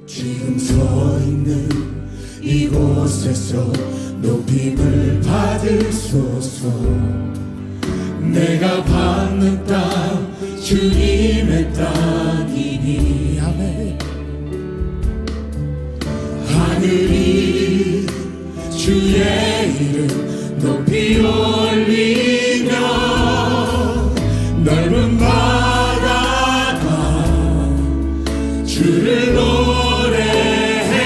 지금 서 있는 이곳에서 높임을 받으소서. 내가 받는 땅 주님의 땅이니 아멘. 하늘이 주의 이름 높이 올리며 넓은 바다가 주를 노래해.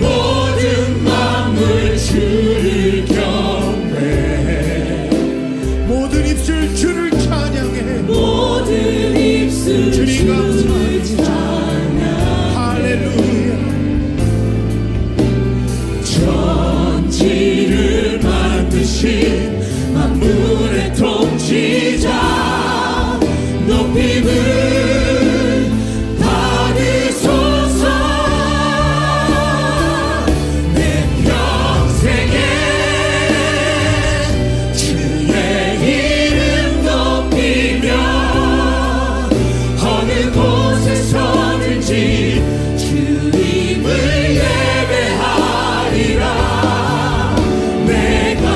모든 만물 주를 경배해. 모든 입술 주를 찬양해. 모든 입술 주를 찬양. 할렐루야. 천지를 만드신 만물의 통치자 높임을 받으소서. 내 평생에 주의 이름 높이며 어느 곳에 서든지 주님을 예배하리라. 내가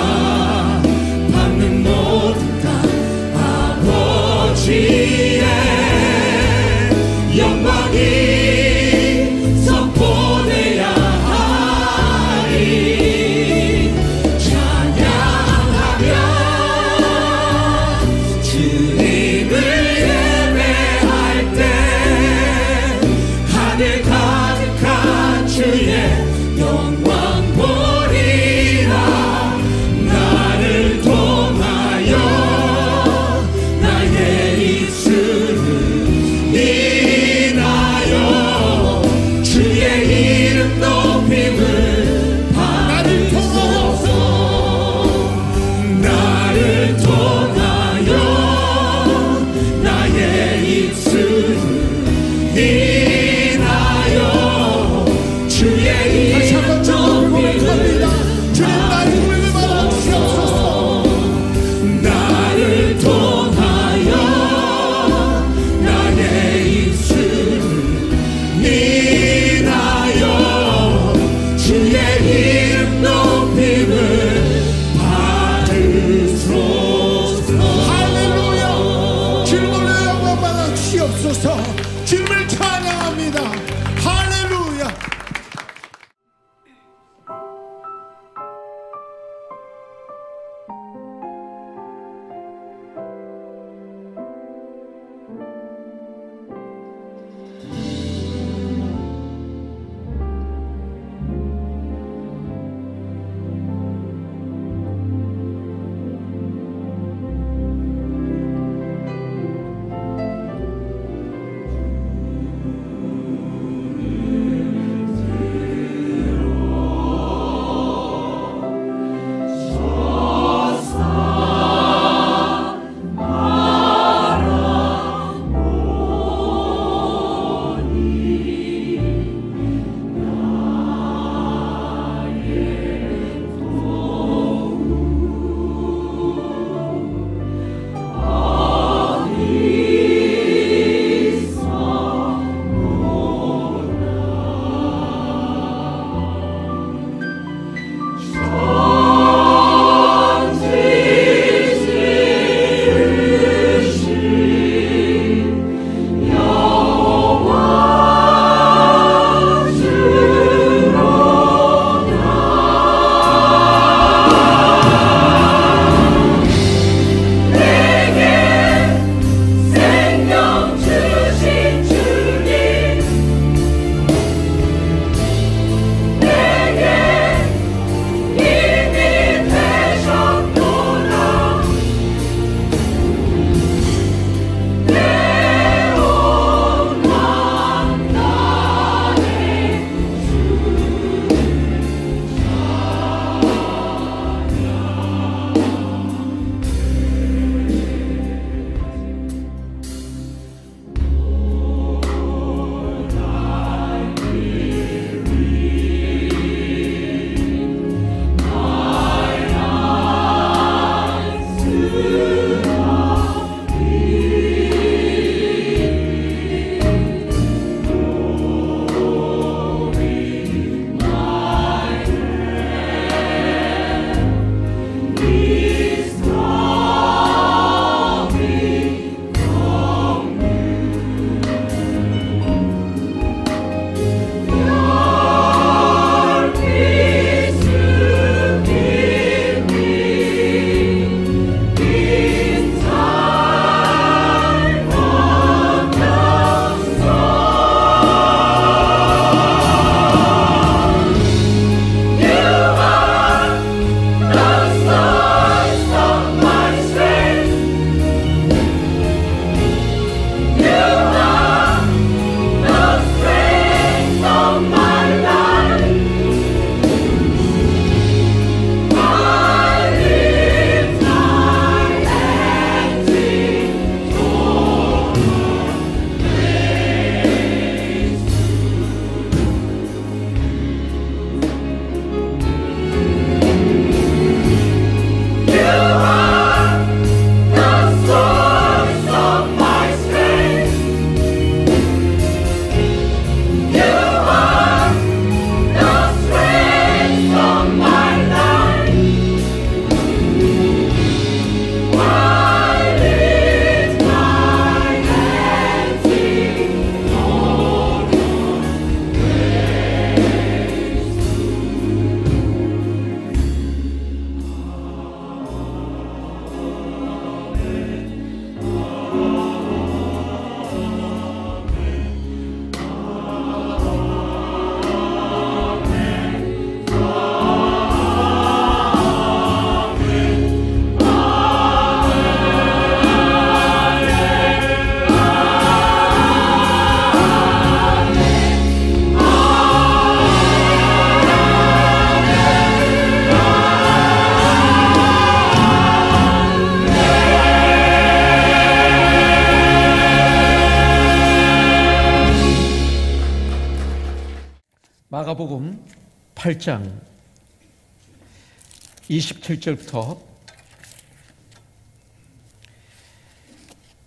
마가복음 8장 27절부터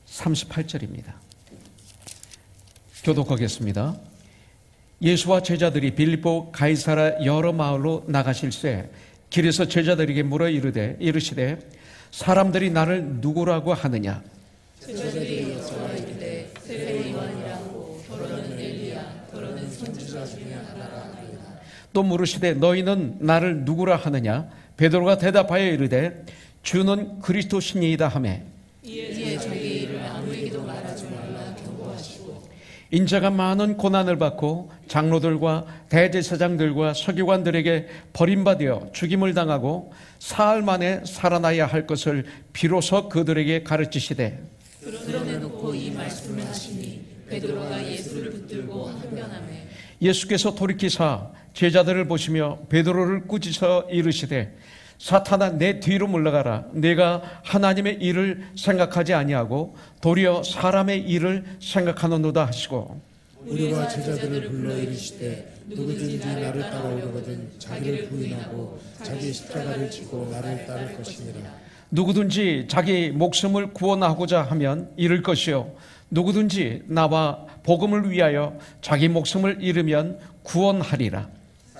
38절입니다. 교독하겠습니다. 예수와 제자들이 빌립보 가이사라 여러 마을로 나가실새 길에서 제자들에게 물어 이르시되 사람들이 나를 누구라고 하느냐? 제자들이 여쭈어 이르되 세례 요한이라고, 더러는 엘리야, 더러는 선지자 중에 하나라 하리라. 또 물으시되 너희는 나를 누구라 하느냐? 베드로가 대답하여 이르되 주는 그리스도 신이이다 하매 이에 자기 이를 아무에게도 말하지 말라 경고하시고, 인자가 많은 고난을 받고 장로들과 대제사장들과 서기관들에게 버림받아 죽임을 당하고 사흘 만에 살아나야 할 것을 비로소 그들에게 가르치시되 드러내놓고 이 말씀을 하시니 베드로가 예수를 붙들고 항변하매 예수께서 돌이키사 제자들을 보시며 베드로를 꾸짖어 이르시되 사탄아 내 뒤로 물러가라. 내가 하나님의 일을 생각하지 아니하고 도리어 사람의 일을 생각하노도다 하시고, 우리와 제자들을 불러 이르시되 누구든지 나를 따라오거든 자기를 부인하고 자기 십자가를 지고 나를 따를 것이니라. 누구든지 자기 목숨을 구원하고자 하면 잃을 것이요 누구든지 나와 복음을 위하여 자기 목숨을 잃으면 구원하리라.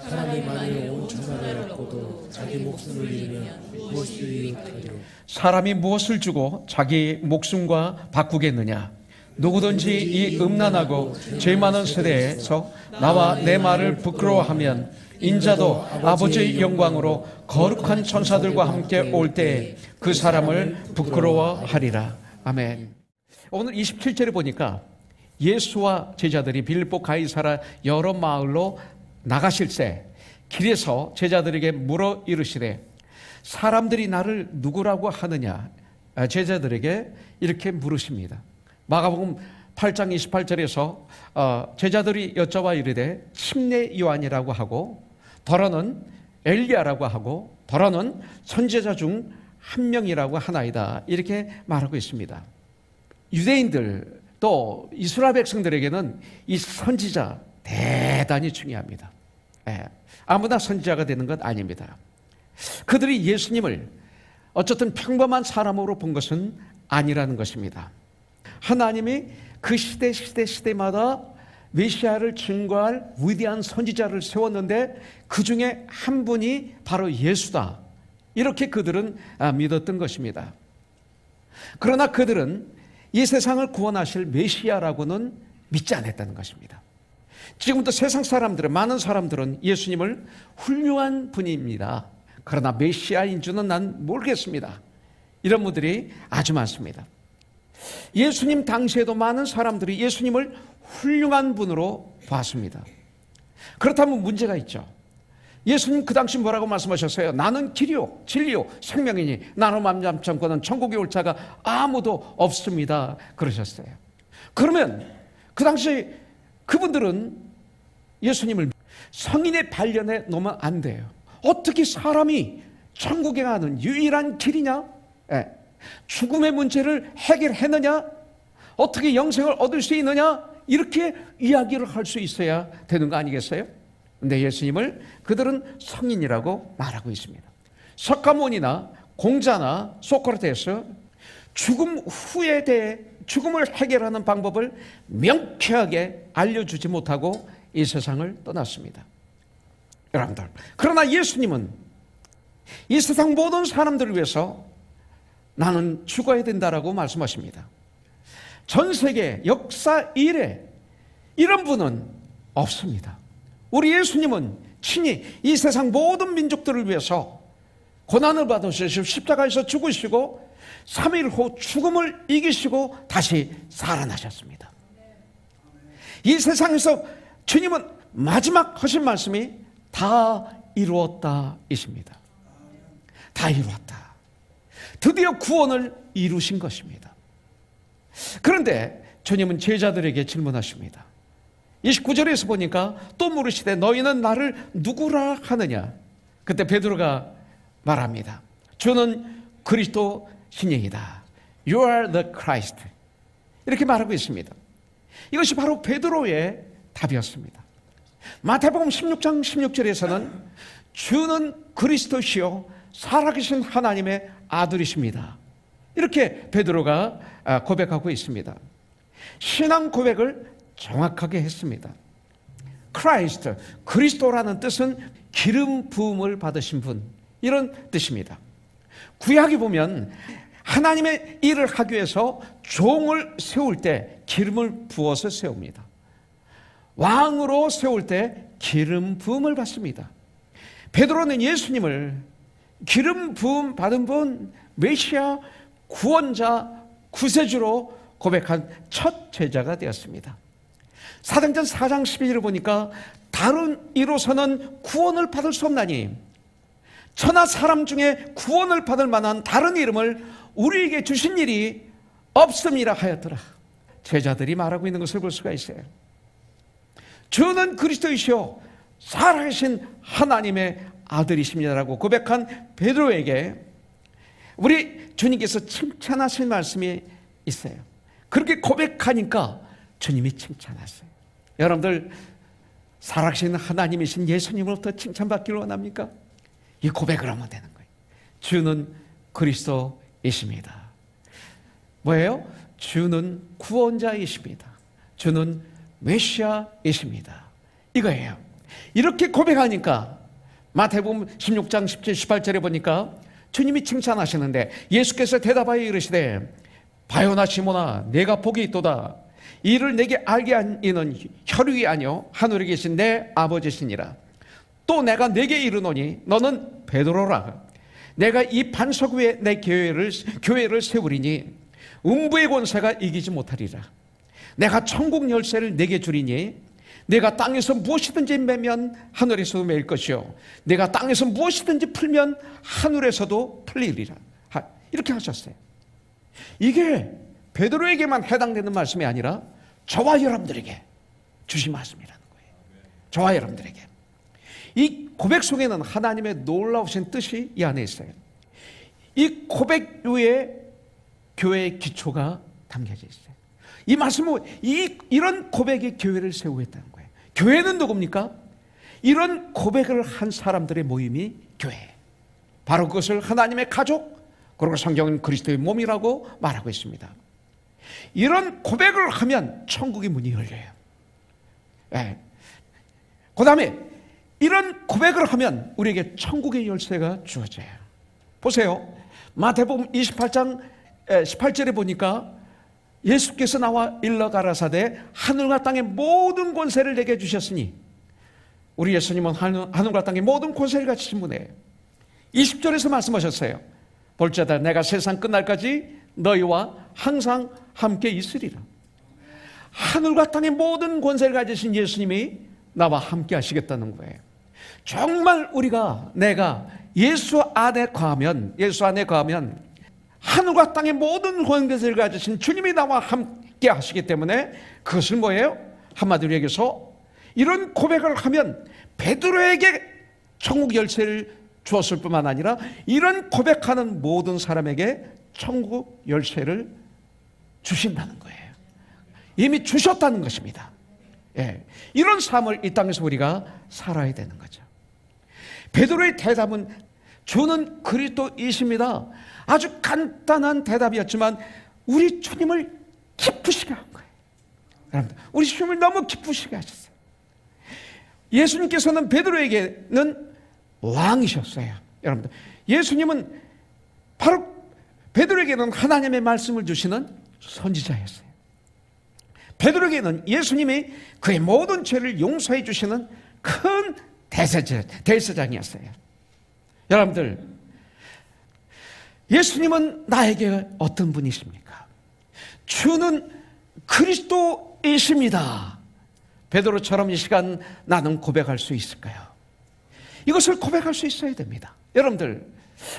사람이 만일 온 천하를 얻고도 자기 목숨을 잃으면 무엇을 유익하리요? 사람이 무엇을 주고 자기 목숨과 바꾸겠느냐? 누구든지 이 음란하고 죄 많은 세대에서 나와 내 말을 부끄러워하면 인자도 아버지의 영광으로 거룩한 천사들과 함께 올 때에 그 사람을 부끄러워하리라. 아멘. 오늘 27절에 보니까 예수와 제자들이 빌립보 가이사라 여러 마을로 나가실새 길에서 제자들에게 물어 이르시되 사람들이 나를 누구라고 하느냐? 제자들에게 이렇게 물으십니다. 마가복음 8장 28절에서 제자들이 여쭤봐 이르되 침례 요한이라고 하고 더러는 엘리야라고 하고 더러는 선지자 중 한 명이라고 하나이다, 이렇게 말하고 있습니다. 유대인들 또 이스라엘 백성들에게는 이 선지자 대단히 중요합니다. 아무나 선지자가 되는 것 아닙니다. 그들이 예수님을 어쨌든 평범한 사람으로 본 것은 아니라는 것입니다. 하나님이 그 시대마다 메시아를 증거할 위대한 선지자를 세웠는데 그 중에 한 분이 바로 예수다, 이렇게 그들은 믿었던 것입니다. 그러나 그들은 이 세상을 구원하실 메시아라고는 믿지 않았다는 것입니다. 지금도 세상 사람들은, 많은 사람들은 예수님을 훌륭한 분입니다, 그러나 메시아인 줄은 난 모르겠습니다, 이런 분들이 아주 많습니다. 예수님 당시에도 많은 사람들이 예수님을 훌륭한 분으로 봤습니다. 그렇다면 문제가 있죠. 예수님 그 당시 뭐라고 말씀하셨어요? 나는 길이요 진리요 생명이니 나로 말미암지 않고는 천국에 올 자가 아무도 없습니다, 그러셨어요. 그러면 그 당시 그분들은 예수님을 성인의 반련에 놓으면 안 돼요. 어떻게 사람이 천국에 가는 유일한 길이냐? 죽음의 문제를 해결했느냐? 어떻게 영생을 얻을 수 있느냐? 이렇게 이야기를 할 수 있어야 되는 거 아니겠어요? 근데 예수님을 그들은 성인이라고 말하고 있습니다. 석가모니나 공자나 소크라테스 죽음 후에 대해 죽음을 해결하는 방법을 명쾌하게 알려주지 못하고 이 세상을 떠났습니다. 여러분들, 그러나 예수님은 이 세상 모든 사람들을 위해서 나는 죽어야 된다라고 말씀하십니다. 전 세계 역사 이래 이런 분은 없습니다. 우리 예수님은 친히 이 세상 모든 민족들을 위해서 고난을 받으시고 십자가에서 죽으시고 3일 후 죽음을 이기시고 다시 살아나셨습니다. 이 세상에서 주님은 마지막 하신 말씀이 다 이루었다 이십니다. 다 이루었다. 드디어 구원을 이루신 것입니다. 그런데 주님은 제자들에게 질문하십니다. 29절에서 보니까 또 물으시되 너희는 나를 누구라 하느냐? 그때 베드로가 말합니다. 주는 그리스도 신이이다. You are the Christ. 이렇게 말하고 있습니다. 이것이 바로 베드로의 답이었습니다. 마태복음 16장 16절에서는 주는 그리스도시요 살아계신 하나님의 아들이십니다. 이렇게 베드로가 고백하고 있습니다. 신앙 고백을 정확하게 했습니다. 크라이스트, 그리스도라는 뜻은 기름 부음을 받으신 분, 이런 뜻입니다. 구약에 보면 하나님의 일을 하기 위해서 종을 세울 때 기름을 부어서 세웁니다. 왕으로 세울 때 기름 부음을 받습니다. 베드로는 예수님을 기름 부음 받은 분, 메시아, 구원자, 구세주로 고백한 첫 제자가 되었습니다. 사도행전 4장 12절을 보니까 다른 이로서는 구원을 받을 수 없나니 천하 사람 중에 구원을 받을 만한 다른 이름을 우리에게 주신 일이 없음이라 하였더라. 제자들이 말하고 있는 것을 볼 수가 있어요. 주는 그리스도이시오 살아계신 하나님의 아들이십니다라고 고백한 베드로에게 우리 주님께서 칭찬하신 말씀이 있어요. 그렇게 고백하니까 주님이 칭찬하세요. 여러분들 살아계신 하나님이신 예수님으로부터 칭찬받기를 원합니까? 이 고백을 하면 되는 거예요. 주는 그리스도이십니다. 뭐예요? 주는 구원자이십니다. 주는 메시아이십니다. 이거예요. 이렇게 고백하니까 마태복음 16장 17, 18절에 보니까 주님이 칭찬하시는데 예수께서 대답하여 이르시되 바요나 시몬아 내가 복이 있도다. 이를 내게 알게 한 이는 혈육이 아니요 하늘에 계신 내 아버지시니라. 또 내가 내게 이르노니 너는 베드로라. 내가 이 반석 위에 내 교회를 세우리니 음부의 권세가 이기지 못하리라. 내가 천국 열쇠를 내게 주리니 내가 땅에서 무엇이든지 매면 하늘에서도 매일 것이요 내가 땅에서 무엇이든지 풀면 하늘에서도 풀리리라. 이렇게 하셨어요. 이게 베드로에게만 해당되는 말씀이 아니라 저와 여러분들에게 주신 말씀이라는 거예요. 저와 여러분들에게. 이 고백 속에는 하나님의 놀라우신 뜻이 이 안에 있어요. 이 고백 위에 교회의 기초가 담겨져 있어요. 이 말씀은 이런 고백이 교회를 세우고 있다는 거예요. 교회는 누굽니까? 이런 고백을 한 사람들의 모임이 교회. 바로 그것을 하나님의 가족, 그리고 성경은 그리스도의 몸이라고 말하고 있습니다. 이런 고백을 하면 천국의 문이 열려요. 네. 그 다음에 이런 고백을 하면 우리에게 천국의 열쇠가 주어져요. 보세요. 마태복음 28장 18절에 보니까 예수께서 나와 일러 가라사대 하늘과 땅의 모든 권세를 내게 주셨으니, 우리 예수님은 하늘과 땅의 모든 권세를 가지신 분이에요. 20절에서 말씀하셨어요. 볼지어다 내가 세상 끝날까지 너희와 항상 함께 있으리라. 하늘과 땅의 모든 권세를 가지신 예수님이 나와 함께 하시겠다는 거예요. 정말 내가 예수 안에 거하면 하늘과 땅의 모든 권세를 가지신 주님이 나와 함께 하시기 때문에 그것을 뭐예요? 한마디로 얘기해서 이런 고백을 하면 베드로에게 천국 열쇠를 주었을 뿐만 아니라 이런 고백하는 모든 사람에게 천국 열쇠를 주신다는 거예요. 이미 주셨다는 것입니다. 예. 이런 삶을 이 땅에서 우리가 살아야 되는 거죠. 베드로의 대답은 주는 그리스도이십니다. 아주 간단한 대답이었지만 우리 주님을 기쁘시게 한 거예요. 여러분들, 우리 주님을 너무 기쁘시게 하셨어요. 예수님께서는 베드로에게는 왕이셨어요. 여러분들, 예수님은 바로 베드로에게는 하나님의 말씀을 주시는 선지자였어요. 베드로에게는 예수님이 그의 모든 죄를 용서해 주시는 큰 대제사장이었어요. 여러분들, 예수님은 나에게 어떤 분이십니까? 주는 그리스도이십니다. 베드로처럼 이 시간 나는 고백할 수 있을까요? 이것을 고백할 수 있어야 됩니다. 여러분들,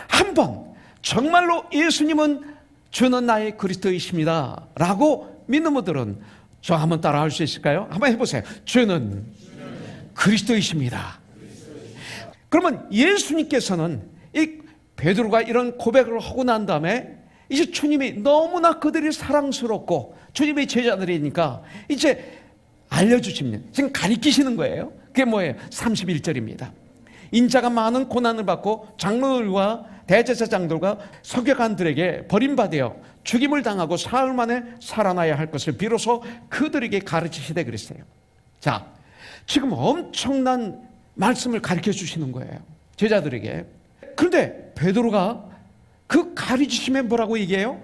한번 정말로 예수님은 주는 나의 그리스도이십니다 라고 믿는 분들은 저 한번 따라 할 수 있을까요? 한번 해보세요. 주는 그리스도이십니다. 그러면 예수님께서는 이 베드로가 이런 고백을 하고 난 다음에 이제 주님이 너무나 그들이 사랑스럽고 주님의 제자들이니까 이제 알려주시면 지금 가리키시는 거예요. 그게 뭐예요? 31절입니다. 인자가 많은 고난을 받고 장로들과 대제사장들과 서기관들에게 버림받아 죽임을 당하고 사흘 만에 살아나야 할 것을 비로소 그들에게 가르치시되 그랬어요. 자, 지금 엄청난 말씀을 가르쳐 주시는 거예요, 제자들에게. 그런데 베드로가 그 가르치심에 뭐라고 얘기해요?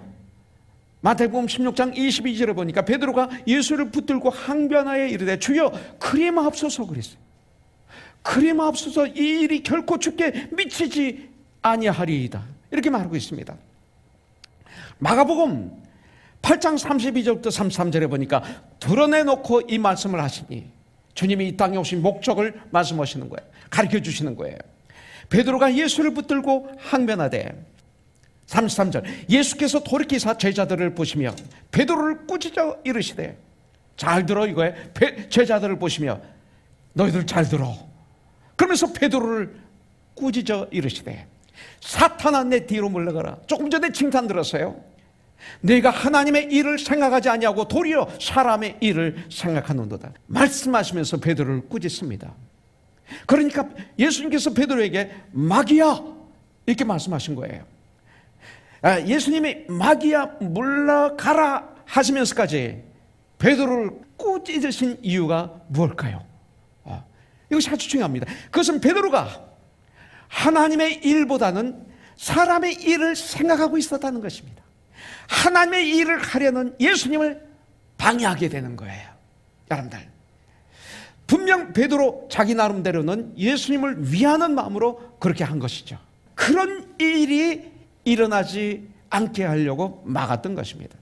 마태복음 16장 22절에 보니까 베드로가 예수를 붙들고 항변하여 이르되 주여 그리 마옵소서 그랬어요. 그리 마옵소서, 이 일이 결코 주께 미치지 아니하리이다, 이렇게 말하고 있습니다. 마가복음 8장 32절부터 33절에 보니까 드러내놓고 이 말씀을 하시니 주님이 이 땅에 오신 목적을 말씀하시는 거예요. 가르쳐 주시는 거예요. 베드로가 예수를 붙들고 항변하되 33절 예수께서 돌이키사 제자들을 보시며 베드로를 꾸짖어 이르시되, 잘 들어 이거예요. 제자들을 보시며 너희들 잘 들어. 그러면서 베드로를 꾸짖어 이르시되 사탄아 내 뒤로 물러가라. 조금 전에 칭찬 들었어요. 내가 하나님의 일을 생각하지 아니하고 도리어 사람의 일을 생각하는도다. 말씀하시면서 베드로를 꾸짖습니다. 그러니까 예수님께서 베드로에게 마귀야 이렇게 말씀하신 거예요. 예수님이 마귀야 물러가라 하시면서까지 베드로를 꾸짖으신 이유가 무엇일까요? 이것이 아주 중요합니다. 그것은 베드로가 하나님의 일보다는 사람의 일을 생각하고 있었다는 것입니다. 하나님의 일을 하려는 예수님을 방해하게 되는 거예요. 여러분들, 분명 베드로 자기 나름대로는 예수님을 위하는 마음으로 그렇게 한 것이죠. 그런 일이 일어나지 않게 하려고 막았던 것입니다.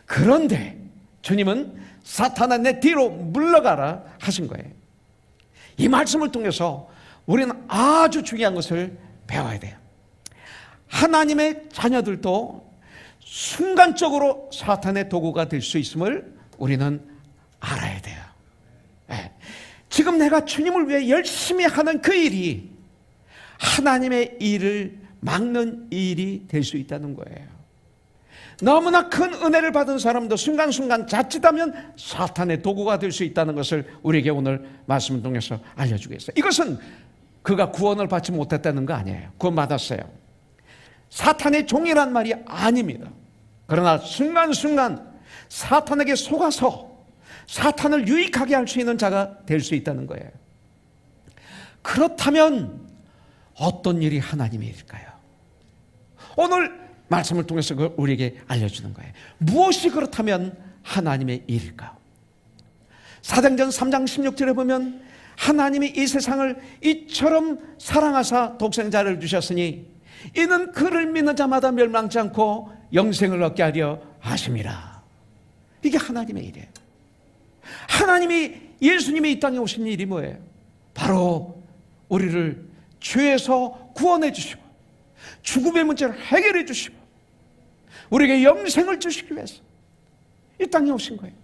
그런데 주님은 사탄아 내 뒤로 물러가라 하신 거예요. 이 말씀을 통해서 우리는 아주 중요한 것을 배워야 돼요. 하나님의 자녀들도 순간적으로 사탄의 도구가 될 수 있음을 우리는 알아야 돼요. 지금 내가 주님을 위해 열심히 하는 그 일이 하나님의 일을 막는 일이 될 수 있다는 거예요. 너무나 큰 은혜를 받은 사람도 순간순간 자칫하면 사탄의 도구가 될 수 있다는 것을 우리에게 오늘 말씀을 통해서 알려주고 있어요. 이것은 그가 구원을 받지 못했다는 거 아니에요. 구원 받았어요. 사탄의 종이란 말이 아닙니다. 그러나 순간순간 사탄에게 속아서 사탄을 유익하게 할 수 있는 자가 될 수 있다는 거예요. 그렇다면 어떤 일이 하나님의 일일까요? 오늘 말씀을 통해서 그걸 우리에게 알려주는 거예요. 무엇이 그렇다면 하나님의 일일까요? 사도행전 3장 16절에 보면 하나님이 이 세상을 이처럼 사랑하사 독생자를 주셨으니 이는 그를 믿는 자마다 멸망치 않고 영생을 얻게 하려 하심이라. 이게 하나님의 일이에요. 하나님이, 예수님이 이 땅에 오신 일이 뭐예요? 바로 우리를 죄에서 구원해 주시고 죽음의 문제를 해결해 주시고 우리에게 영생을 주시기 위해서 이 땅에 오신 거예요.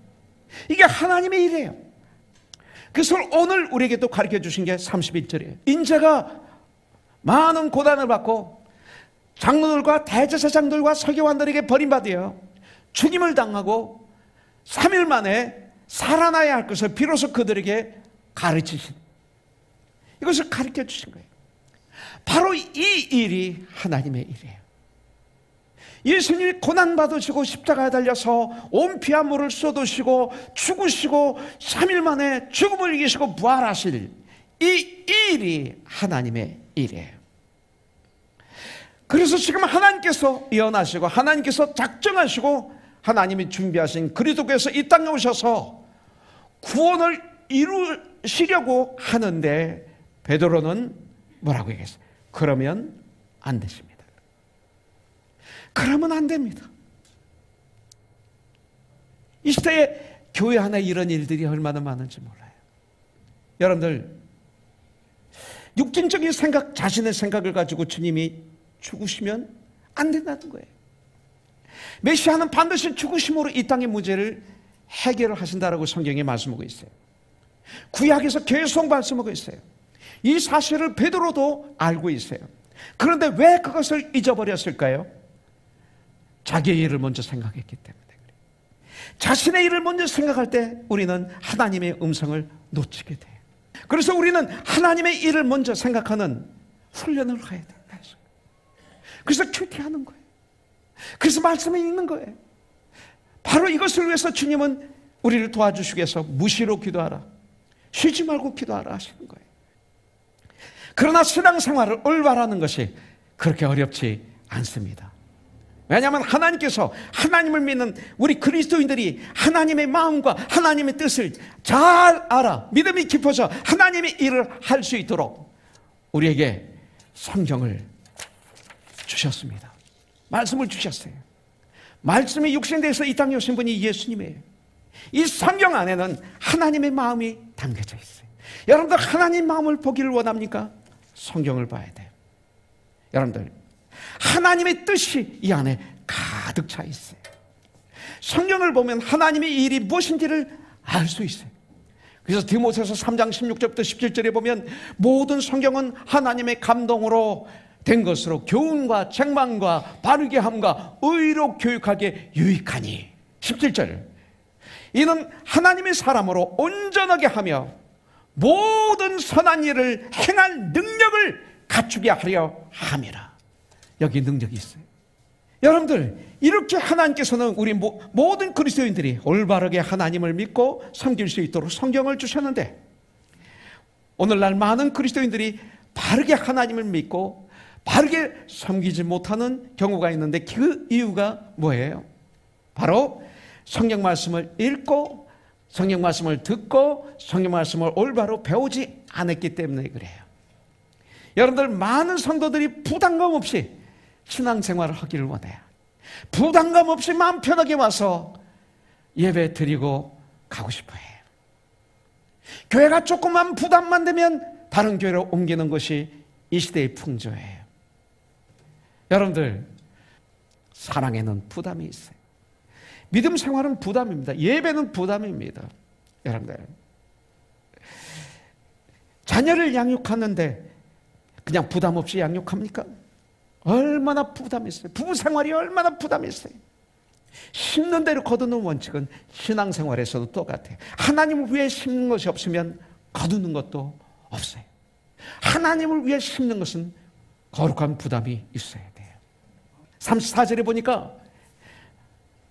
이게 하나님의 일이에요. 그것을 오늘 우리에게 또 가르쳐 주신 게 31절이에요. 인자가 많은 고난을 받고 장로들과 대제사장들과 서기관들에게 버림받아 죽임을 당하고 3일 만에 살아나야 할 것을 비로소 그들에게 가르치신, 이것을 가르쳐 주신 거예요. 바로 이 일이 하나님의 일이에요. 예수님이 고난받으시고 십자가에 달려서 온 피와 물을 쏟으시고 죽으시고 3일 만에 죽음을 이기시고 부활하실 이 일이 하나님의 일이에요. 그래서 지금 하나님께서 예언하시고 하나님께서 작정하시고 하나님이 준비하신 그리스도께서 이 땅에 오셔서 구원을 이루시려고 하는데 베드로는 뭐라고 얘기했어요? 그러면 안 되십니다. 그러면 안 됩니다. 이 시대에 교회 안에 이런 일들이 얼마나 많은지 몰라요. 여러분들, 육신적인 생각, 자신의 생각을 가지고 주님이 죽으시면 안 된다는 거예요. 메시아는 반드시 죽으심으로 이 땅의 문제를 해결을 하신다라고 성경에 말씀하고 있어요. 구약에서 계속 말씀하고 있어요. 이 사실을 베드로도 알고 있어요. 그런데 왜 그것을 잊어버렸을까요? 자기의 일을 먼저 생각했기 때문에 그래요. 자신의 일을 먼저 생각할 때 우리는 하나님의 음성을 놓치게 돼요. 그래서 우리는 하나님의 일을 먼저 생각하는 훈련을 해야 된다. 그래서 큐티하는 거예요. 그래서 말씀을 읽는 거예요. 바로 이것을 위해서 주님은 우리를 도와주시기 위해서 무시로 기도하라, 쉬지 말고 기도하라 하시는 거예요. 그러나 신앙생활을 올바르는 것이 그렇게 어렵지 않습니다. 왜냐하면 하나님께서, 하나님을 믿는 우리 그리스도인들이 하나님의 마음과 하나님의 뜻을 잘 알아 믿음이 깊어서 하나님의 일을 할 수 있도록 우리에게 성경을 주셨습니다. 말씀을 주셨어요. 말씀이 육신돼서 이 땅에 오신 분이 예수님이에요. 이 성경 안에는 하나님의 마음이 담겨져 있어요. 여러분들 하나님 마음을 보기를 원합니까? 성경을 봐야 돼요. 여러분들 하나님의 뜻이 이 안에 가득 차 있어요. 성경을 보면 하나님의 일이 무엇인지를 알 수 있어요. 그래서 디모데후서 3장 16절부터 17절에 보면 모든 성경은 하나님의 감동으로 된 것으로 교훈과 책망과 바르게 함과 의로 교육하기에 유익하니. 17절, 이는 하나님의 사람으로 온전하게 하며 모든 선한 일을 행할 능력을 갖추게 하려 함이라. 여기 능력이 있어요. 여러분들, 이렇게 하나님께서는 우리 모든 그리스도인들이 올바르게 하나님을 믿고 섬길 수 있도록 성경을 주셨는데, 오늘날 많은 그리스도인들이 바르게 하나님을 믿고 바르게 섬기지 못하는 경우가 있는데 그 이유가 뭐예요? 바로 성경 말씀을 읽고 성경 말씀을 듣고 성경 말씀을 올바로 배우지 않았기 때문에 그래요. 여러분들, 많은 성도들이 부담감 없이 신앙생활을 하기를 원해요. 부담감 없이 마음 편하게 와서 예배 드리고 가고 싶어요. 교회가 조금만 부담만 되면 다른 교회로 옮기는 것이 이 시대의 풍조예요. 여러분들, 사랑에는 부담이 있어요. 믿음 생활은 부담입니다. 예배는 부담입니다. 여러분들, 자녀를 양육하는데 그냥 부담 없이 양육합니까? 얼마나 부담이 있어요. 부부 생활이 얼마나 부담이 있어요. 심는 대로 거두는 원칙은 신앙생활에서도 똑같아요. 하나님을 위해 심는 것이 없으면 거두는 것도 없어요. 하나님을 위해 심는 것은 거룩한 부담이 있어야 돼요. 34절에 보니까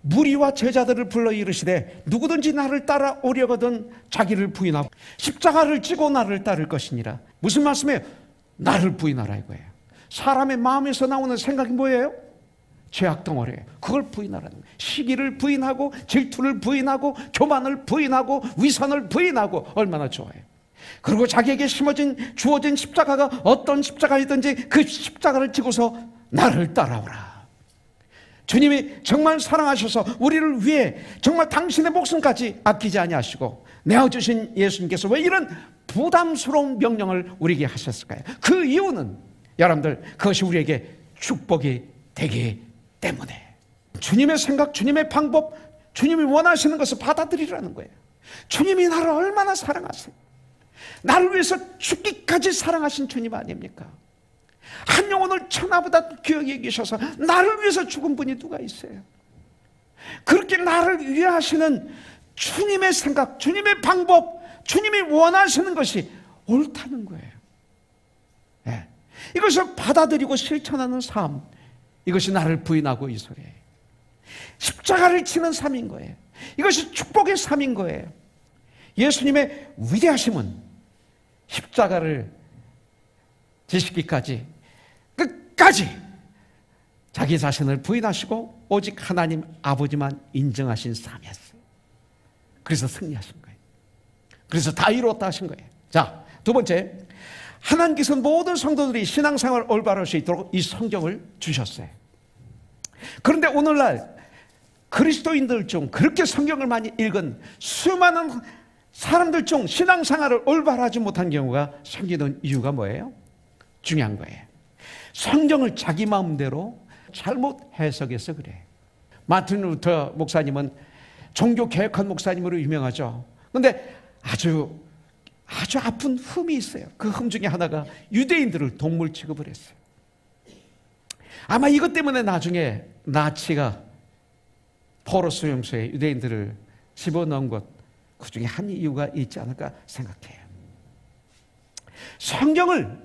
무리와 제자들을 불러 이르시되 누구든지 나를 따라오려거든 자기를 부인하고 십자가를 지고 나를 따를 것이니라. 무슨 말씀이에요? 나를 부인하라 이거예요. 사람의 마음에서 나오는 생각이 뭐예요? 죄악 덩어리예요. 그걸 부인하라는 거예요. 시기를 부인하고 질투를 부인하고 교만을 부인하고 위선을 부인하고 얼마나 좋아요. 그리고 자기에게 주어진 십자가가 어떤 십자가이든지 그 십자가를 지고서 나를 따라오라. 주님이 정말 사랑하셔서 우리를 위해 정말 당신의 목숨까지 아끼지 아니하시고 내어주신 예수님께서 왜 이런 부담스러운 명령을 우리에게 하셨을까요? 그 이유는 여러분들, 그것이 우리에게 축복이 되기 때문에. 주님의 생각, 주님의 방법, 주님이 원하시는 것을 받아들이라는 거예요. 주님이 나를 얼마나 사랑하세요. 나를 위해서 죽기까지 사랑하신 주님 아닙니까? 한 영혼을 천하보다 귀하게 여기셔서 나를 위해서 죽은 분이 누가 있어요? 그렇게 나를 위하시는 주님의 생각, 주님의 방법, 주님이 원하시는 것이 옳다는 거예요. 네. 이것을 받아들이고 실천하는 삶, 이것이 나를 부인하고 이 소리예요. 십자가를 치는 삶인 거예요. 이것이 축복의 삶인 거예요. 예수님의 위대하심은 십자가를 지시기까지 끝까지 자기 자신을 부인하시고 오직 하나님 아버지만 인정하신 삶이었어요. 그래서 승리하신 거예요. 그래서 다 이루었다 하신 거예요. 자, 두 번째, 하나님께서는 모든 성도들이 신앙생활을 올바로 할 수 있도록 이 성경을 주셨어요. 그런데 오늘날 그리스도인들 중 그렇게 성경을 많이 읽은 수많은 사람들 중 신앙생활을 올바로 하지 못한 경우가 생기는 이유가 뭐예요? 중요한 거예요. 성경을 자기 마음대로 잘못 해석해서 그래요. 마틴 루터 목사님은 종교 개혁한 목사님으로 유명하죠. 그런데 아주 아픈 흠이 있어요. 그 흠 중에 하나가 유대인들을 동물 취급을 했어요. 아마 이것 때문에 나중에 나치가 포로 수용소에 유대인들을 집어넣은 것, 그 중에 한 이유가 있지 않을까 생각해요. 성경을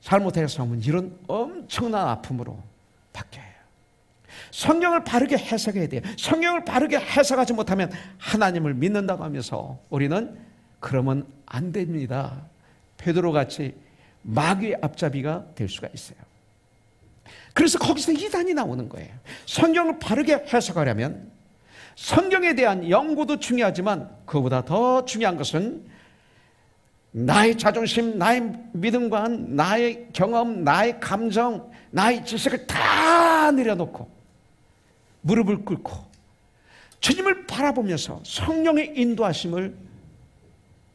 잘못해서 하면 이런 엄청난 아픔으로 바뀌어요. 성경을 바르게 해석해야 돼요. 성경을 바르게 해석하지 못하면 하나님을 믿는다고 하면서 우리는 그러면 안 됩니다. 베드로같이 마귀의 앞잡이가 될 수가 있어요. 그래서 거기서 이단이 나오는 거예요. 성경을 바르게 해석하려면 성경에 대한 연구도 중요하지만 그보다 더 중요한 것은 나의 자존심, 나의 믿음과 나의 경험, 나의 감정, 나의 지식을 다 내려놓고 무릎을 꿇고 주님을 바라보면서 성령의 인도하심을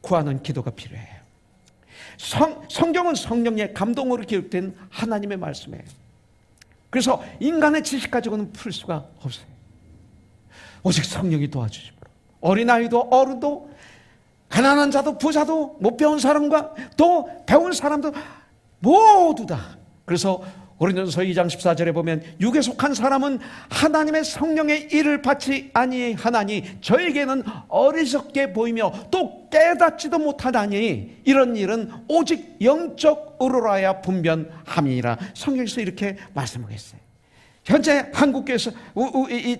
구하는 기도가 필요해요. 성경은 성령의 감동으로 기록된 하나님의 말씀이에요. 그래서 인간의 지식 가지고는 풀 수가 없어요. 오직 성령이 도와주심으로 어린아이도 어른도 가난한 자도 부자도 못 배운 사람과 또 배운 사람도 모두 다. 그래서 고린도전서 2장 14절에 보면 육에 속한 사람은 하나님의 성령의 일을 받지 아니하나니 저에게는 어리석게 보이며 또 깨닫지도 못하다니 이런 일은 오직 영적으로라야 분변함이니라. 성경에서 이렇게 말씀하고 있어요. 현재 한국교회에서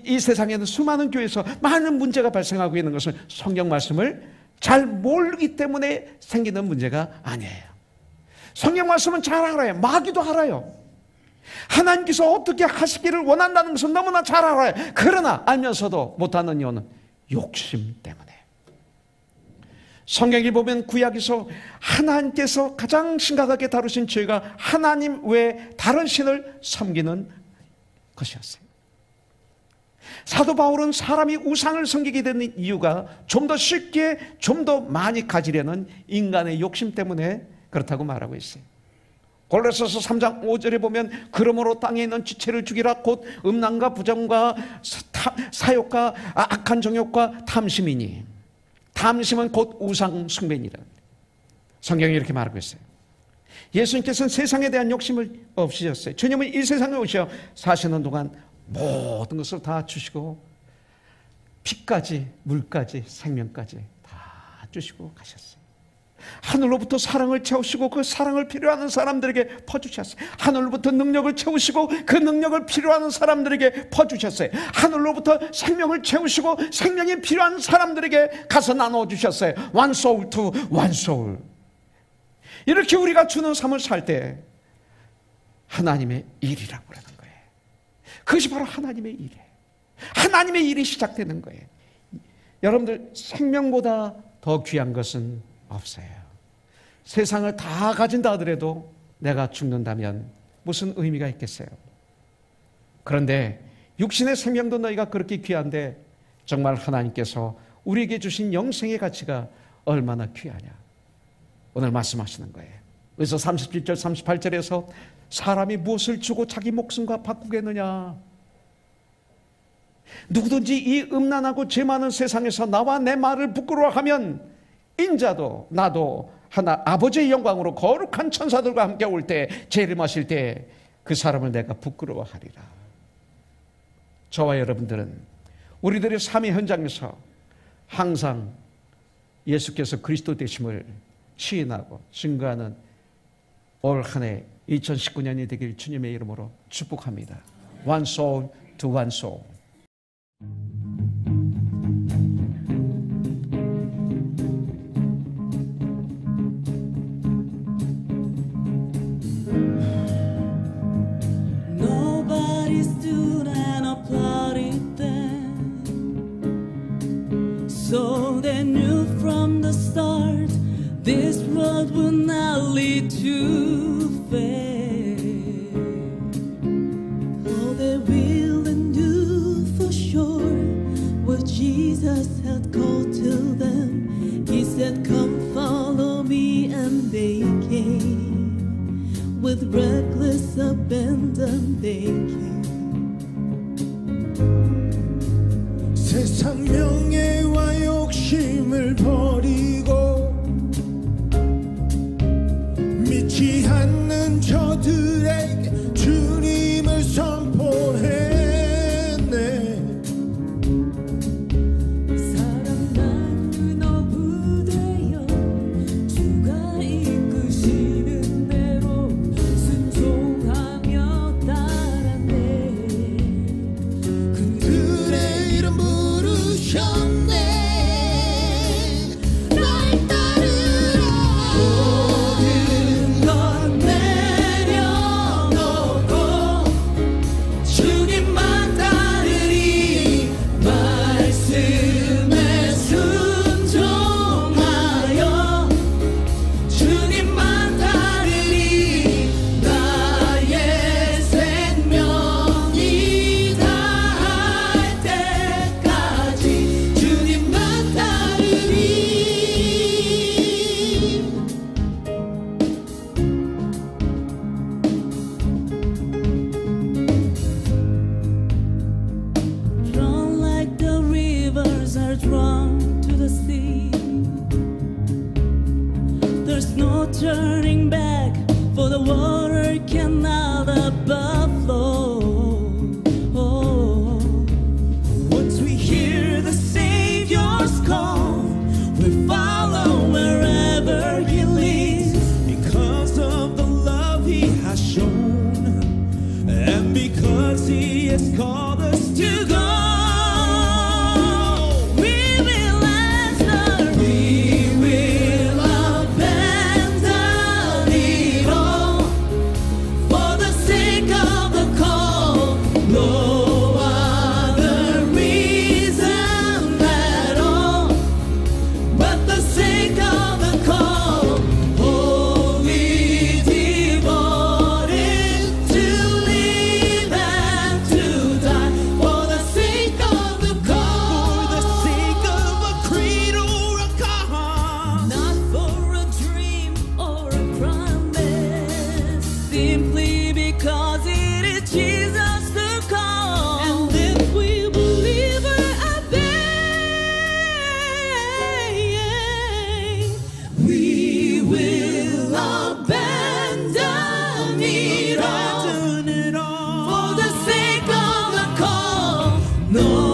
이 세상에는 수많은 교회에서 많은 문제가 발생하고 있는 것은 성경 말씀을 잘 모르기 때문에 생기는 문제가 아니에요. 성경 말씀은 잘 알아요. 마귀도 알아요. 하나님께서 어떻게 하시기를 원한다는 것은 너무나 잘 알아요. 그러나 알면서도 못하는 이유는 욕심 때문에. 성경에 보면 구약에서 하나님께서 가장 심각하게 다루신 죄가 하나님 외에 다른 신을 섬기는 것이었어요. 사도 바울은 사람이 우상을 섬기게 되는 이유가 좀 더 쉽게 좀 더 많이 가지려는 인간의 욕심 때문에 그렇다고 말하고 있어요. 골로새서 3장 5절에 보면 그러므로 땅에 있는 지체를 죽이라 곧 음란과 부정과 사욕과 악한 정욕과 탐심이니 탐심은 곧 우상 숭배니라. 성경이 이렇게 말하고 있어요. 예수님께서는 세상에 대한 욕심을 없으셨어요. 주님은 이 세상에 오셔 사시는 동안 모든 것을 다 주시고 피까지 물까지 생명까지 다 주시고 가셨어요. 하늘로부터 사랑을 채우시고 그 사랑을 필요하는 사람들에게 퍼주셨어요. 하늘로부터 능력을 채우시고 그 능력을 필요하는 사람들에게 퍼주셨어요. 하늘로부터 생명을 채우시고 생명이 필요한 사람들에게 가서 나눠주셨어요. One soul to one soul. 이렇게 우리가 주는 삶을 살 때 하나님의 일이라고 그러는 거예요. 그것이 바로 하나님의 일이에요. 하나님의 일이 시작되는 거예요. 여러분들 생명보다 더 귀한 것은 없어요. 세상을 다 가진다 하더라도 내가 죽는다면 무슨 의미가 있겠어요? 그런데 육신의 생명도 너희가 그렇게 귀한데 정말 하나님께서 우리에게 주신 영생의 가치가 얼마나 귀하냐. 오늘 말씀하시는 거예요. 그래서 37절 38절에서 사람이 무엇을 주고 자기 목숨과 바꾸겠느냐. 누구든지 이 음란하고 죄 많은 세상에서 나와 내 말을 부끄러워하면 인자도 나도 하나 아버지의 영광으로 거룩한 천사들과 함께 올 때 죄를 마실 때 그 사람을 내가 부끄러워하리라. 저와 여러분들은 우리들의 삶의 현장에서 항상 예수께서 그리스도 되심을 시인하고 증거하는 올 한 해 2019년이 되길 주님의 이름으로 축복합니다. One soul to one soul. Nobody stood and applauded them, so they knew from the start this road would not lead to fame. All they really knew for sure what Jesus had called to them. He said, "Come follow me," and they came. With reckless abandon they came. 세상 명예와 욕심을 버리고 미치 turning back, for the water cannot above flow. Once we hear the Savior's call, we follow wherever He leads, because of the love He has shown, and because He has called us to go. No.